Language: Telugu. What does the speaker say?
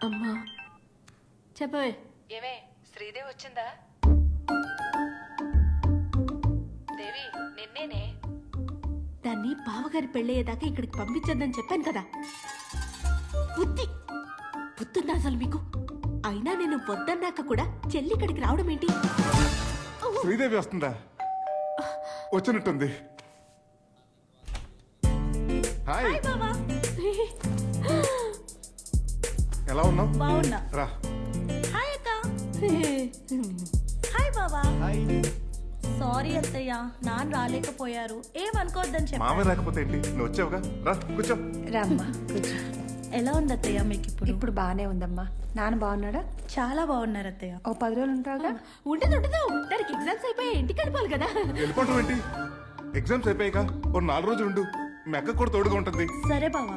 అమ్మా చెప్పవే. ఏమే శ్రీదేవి వచ్చిందా? దేవి నిన్నేనే. దాన్ని బావగారి పెళ్ళయ్యేదాకా ఇక్కడికి పంపించద్దని చెప్పాను కదా. బుద్ధుందా అసలు మీకు? అయినా నేను వద్దన్నాక కూడా చెల్లి ఇక్కడికి రావడం ఏంటి? శ్రీదేవి వస్తుందా? వచ్చినట్టుంది. హాయ్, బావా. ఎలా ఉన్నావు? బావున్నా. రా. హాయ్ అక్క. హాయ్ బావా. సారీ అత్తయ్య, నాన్న రాలేకపోయారు, ఏమనుకోవద్దని చెప్పి. మామే రాకపోతే ఏంటి, నువ్వు వచ్చావుగా. రా కూర్చో. రామ్మా కూర్చో. ఎలా ఉంది అత్తయ్య మీకు ఇప్పుడు? ఇప్పుడు బాగానే ఉందమ్మా. నాన్న బాగున్నాడా? చాలా బాగున్నారు అత్తయ్య. ఓ 10 రోజులు ఉంటావుగా? ఉండదు దానికి ఎగ్జామ్స్ అయిపోయి ఇంటికి వెళ్ళిపోవాలి కదా. వెళ్ళిపోవటం ఏంటి? ఎగ్జామ్స్ అయిపోయాక ఓ 4 రోజులు ఉండు. మీ అక్క కూడా తోడుగా ఉంటుంది. సరే బావా.